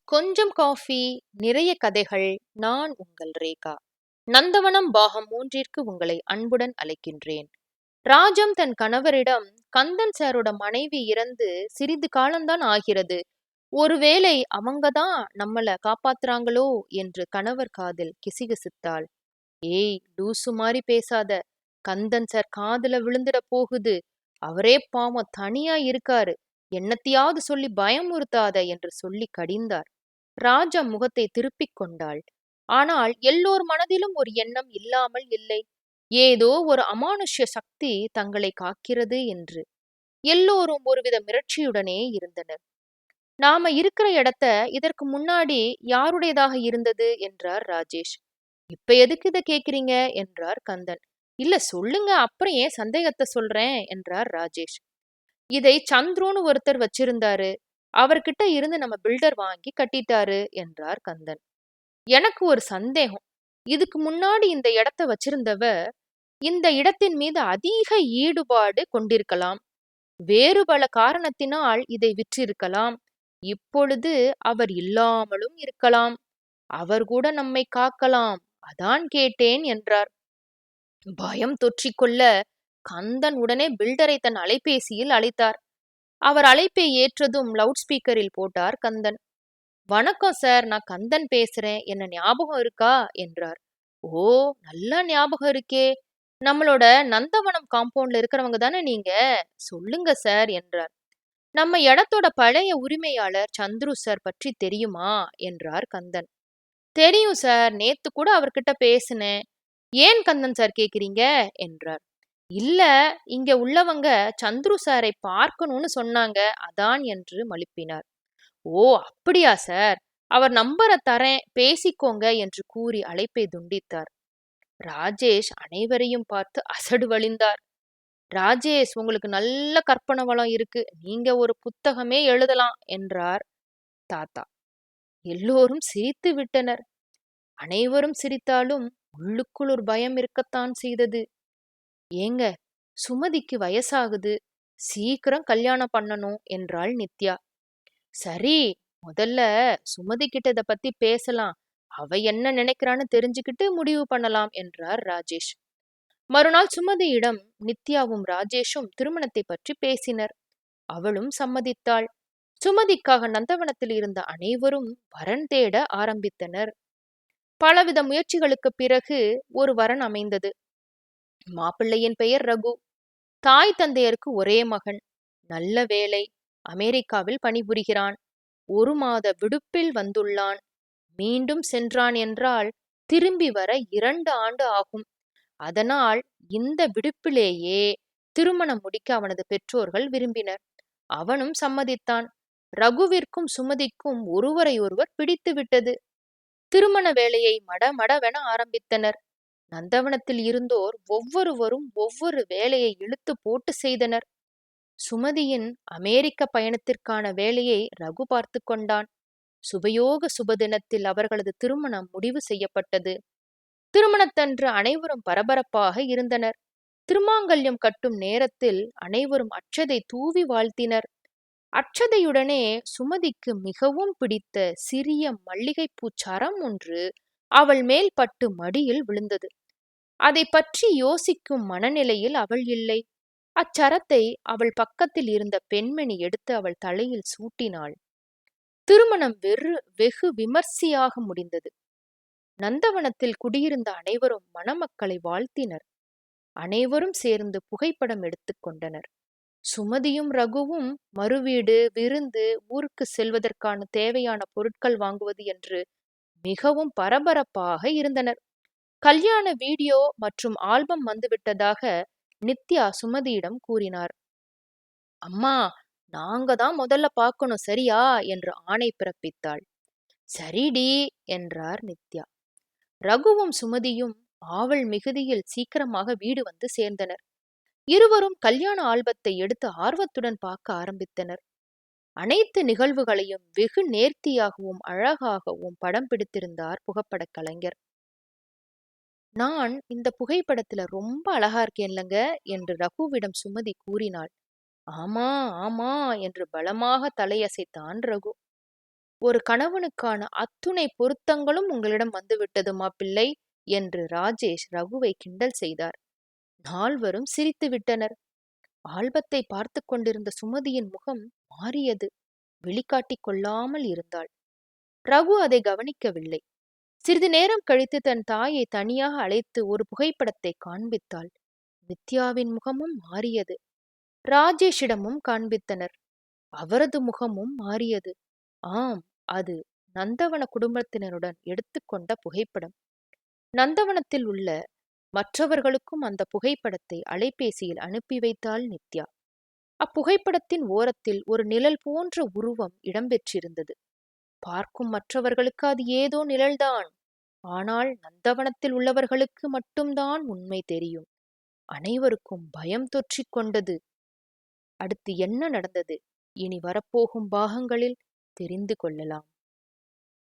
கொஞ்சம் காஃபி, நிறைய கதைகள். நான் உங்கள் ரேகா. நந்தவனம் பாகம் 3ற்கு உங்களை அன்புடன் அழைக்கின்றேன். ராஜம் தன் கணவரிடம், கந்தன் சாரோட மனைவி இறந்து சிறிது காலம்தான் ஆகிறது. ஒருவேளை அவங்கதான் நம்மள காப்பாத்துறாங்களோ என்று கணவர் காதில் கிசுகிசுத்தாள். ஏய், லூசு மாதிரி பேசாத. கந்தன் சார் காதுல விழுந்துட போகுது. அவரே பாவம் தனியா இருக்காரு. என்னத்தையாவது சொல்லி பயமுறுத்தாத என்று சொல்லி கடிந்தார். ராஜா முகத்தை திருப்பிக் கொண்டாள். ஆனால் எல்லோர் மனதிலும் ஒரு எண்ணம் இல்லாமல் இல்லை. ஏதோ ஒரு அமானுஷ்ய சக்தி தங்களை காக்கிறது என்று. எல்லோரும் ஒருவித மிரட்சியுடனே இருந்தனர். நாம இருக்கிற இடத்த இதற்கு முன்னாடி யாருடையதாக இருந்தது என்றார் ராஜேஷ். இப்ப எதுக்கு இத கேக்குறீங்க என்றார் கந்தன். இல்ல சொல்லுங்க, அப்புறம் ஏன் சந்தேகத்தை சொல்றேன் என்றார் ராஜேஷ். இதை சந்துருன்னு ஒருத்தர் வச்சிருந்தாரு. அவர்கிட்ட இருந்து நம்ம பில்டர் வாங்கி கட்டிட்டாரு என்றார் கந்தன். எனக்கு ஒரு சந்தேகம். இதுக்கு முன்னாடி இந்த இடத்த வச்சிருந்தவ இந்த இடத்தின் மீது அதிக ஈடுபாடு கொண்டிருக்கலாம். வேறு பல காரணத்தினால் இதை விற்றிருக்கலாம். இப்பொழுது அவர் இல்லாமலும் இருக்கலாம். அவர் கூட நம்மை காக்கலாம். அதான் கேட்டேன் என்றார். பயம் தொற்றிக்கொள்ள கந்தன் உடனே பில்டரை தன் அலைபேசியில் அழைத்தார். அவர் அழைப்பை ஏற்றதும் லவுட் ஸ்பீக்கரில் போட்டார் கந்தன். வணக்கம் சார், நான் கந்தன் பேசுறேன். என்ன ஞாபகம் இருக்கா என்றார். ஓ, நல்லா ஞாபகம் இருக்கே. நம்மளோட நந்தவனம் காம்பவுண்ட்ல இருக்கிறவங்க தானே நீங்க? சொல்லுங்க சார் என்றார். நம்ம இடத்தோட பழைய உரிமையாளர் சந்துரு சார் பற்றி தெரியுமா என்றார் கந்தன். தெரியும் சார், நேத்து கூட அவர்கிட்ட பேசினேன். ஏன் கந்தன் சார் கேக்குறீங்க என்றார். இல்ல, இங்க உள்ளவங்க சந்துரு சாரை பார்க்கணும்னு சொன்னாங்க, அதான் என்று மழுப்பினார். ஓ அப்படியா சார், அவர் நம்பரை தரேன், பேசிக்கோங்க என்று கூறி அழைப்பை துண்டித்தார். ராஜேஷ் அனைவரையும் பார்த்து அசடு வழிந்தார். ராஜேஷ், உங்களுக்கு நல்ல கற்பனை வளம் இருக்கு, நீங்க ஒரு புத்தகமே எழுதலாம் என்றார் தாத்தா. எல்லோரும் சிரித்து விட்டனர். அனைவரும் சிரித்தாலும் உள்ளுக்குள் ஒரு பயம் இருக்கத்தான் செய்தது. ஏங்க, சுமதிக்கு வயசாகுது, சீக்கிரம் கல்யாணம் பண்ணணும் என்றாள் நித்யா. சரி, முதல்ல சுமதி கிட்ட இத பத்தி பேசலாம். அவ என்ன நினைக்கிறான்னு தெரிஞ்சுக்கிட்டு முடிவு பண்ணலாம் என்றார் ராஜேஷ். மறுநாள் சுமதியிடம் நித்யாவும் ராஜேஷும் திருமணத்தை பற்றி பேசினர். அவளும் சம்மதித்தாள். சுமதிக்காக நந்தவனத்தில் இருந்த அனைவரும் வரன் தேட ஆரம்பித்தனர். பலவித முயற்சிகளுக்கு பிறகு ஒரு வரன் அமைந்தது. மாப்பிள்ளையின் பெயர் ரகு. தாய் தந்தையருக்கு ஒரே மகன். நல்ல வேலை, அமெரிக்காவில் பணிபுரிகிறான். 1 மாத விடுப்பில் வந்துள்ளான். மீண்டும் சென்றான் என்றால் திரும்பி வர 2 ஆண்டு ஆகும். அதனால் இந்த விடுப்பிலேயே திருமணம் முடிக்க அவனது பெற்றோர்கள் விரும்பினர். அவனும் சம்மதித்தான். ரகுவிற்கும் சுமதிக்கும் ஒருவரை ஒருவர் பிடித்து விட்டது. திருமண வேலையை மடமடவென ஆரம்பித்தனர். நந்தவனத்தில் இருந்தோர் ஒவ்வொருவரும் ஒவ்வொரு வேலையை இழுத்து போட்டு செய்தனர். சுமதியின் அமெரிக்க பயணத்திற்கான வேலையை ரகு பார்த்து கொண்டான். சுபயோக சுபதினத்தில் அவர்களது திருமணம் முடிவு செய்யப்பட்டது. திருமணத்தன்று அனைவரும் பரபரப்பாக இருந்தனர். திருமாங்கல்யம் கட்டும் நேரத்தில் அனைவரும் அட்சதை தூவி வாழ்த்தினர். அட்சதையுடனே சுமதிக்கு மிகவும் பிடித்த சிறிய மல்லிகைப்பூ சரம் ஒன்று அவள் மேல் பட்டு மடியில் விழுந்தது. அதை பற்றி யோசிக்கும் மனநிலையில் அவள் இல்லை. அச்சரத்தை அவள் பக்கத்தில் இருந்த பெண்மணி எடுத்து அவள் தலையில் சூட்டினாள். திருமணம் வெகு விமர்சையாக முடிந்தது. நந்தவனத்தில் குடியிருந்த அனைவரும் மணமக்களை வாழ்த்தினர். அனைவரும் சேர்ந்து புகைப்படம் எடுத்துக்கொண்டனர். சுமதியும் ரகுவும் மறுவீடு, விருந்து, ஊருக்கு செல்வதற்கான தேவையான பொருட்கள் வாங்குவது என்று மிகவும் பரபரப்பாக இருந்தனர். கல்யாண வீடியோ மற்றும் ஆல்பம் வந்துவிட்டதாக நித்யா சுமதியிடம் கூறினார். அம்மா, நாங்க தான் முதல்ல பார்க்கணும், சரியா என்று ஆணை பிறப்பித்தாள். சரிடி என்றார் நித்யா. ரகுவும் சுமதியும் ஆவல் மிகுதியில் சீக்கிரமாக வீடு வந்து சேர்ந்தனர். இருவரும் கல்யாண ஆல்பத்தை எடுத்து ஆர்வத்துடன் பார்க்க ஆரம்பித்தனர். அனைத்து நிகழ்வுகளையும் வெகு நேர்த்தியாகவும் அழகாகவும் படம் பிடித்திருந்தார் புகைப்படக் கலைஞர். நான் இந்த புகைப்படத்துல ரொம்ப அழகா இருக்கேன்லங்க என்று ரகுவிடம் சுமதி கூறினாள். ஆமா ஆமா என்று பலமாக தலையசைத்தான் ரகு. ஒரு கணவனுக்கான அத்துணை பொருத்தங்களும் உங்களிடம் வந்துவிட்டது மாப்பிள்ளை என்று ராஜேஷ் ரகுவை கிண்டல் செய்தார். நால்வரும் சிரித்து விட்டனர். ஆல்பத்தை பார்த்து கொண்டிருந்த சுமதியின் முகம் மாறியது. வெளிக்காட்டிக் கொள்ளாமல் இருந்தாள். ரகு அதை கவனிக்கவில்லை. சிறிது நேரம் கழித்து தன் தாயை தனியாக அழைத்து ஒரு புகைப்படத்தை காண்பித்தாள். நித்யாவின் முகமும் மாறியது. ராஜேஷிடமும் காண்பித்தனர். அவரது முகமும் மாறியது. ஆம், அது நந்தவன குடும்பத்தினருடன் எடுத்துக்கொண்ட புகைப்படம். நந்தவனத்தில் உள்ள மற்றவர்களுக்கும் அந்த புகைப்படத்தை அலைபேசியில் அனுப்பி வைத்தாள் நித்யா. அப்புகைப்படத்தின் ஓரத்தில் ஒரு நிழல் போன்ற உருவம் இடம்பெற்றிருந்தது. பார்க்கும் மற்றவர்களுக்கு அது ஏதோ நிழல்தான். ஆனால் நந்தவனத்தில் உள்ளவர்களுக்கு மட்டும்தான் உண்மை தெரியும். அனைவருக்கும் பயம் தொற்றிக் கொண்டது. அடுத்து என்ன நடந்தது? இனி வரப்போகும் பாகங்களில் தெரிந்து கொள்ளலாம்.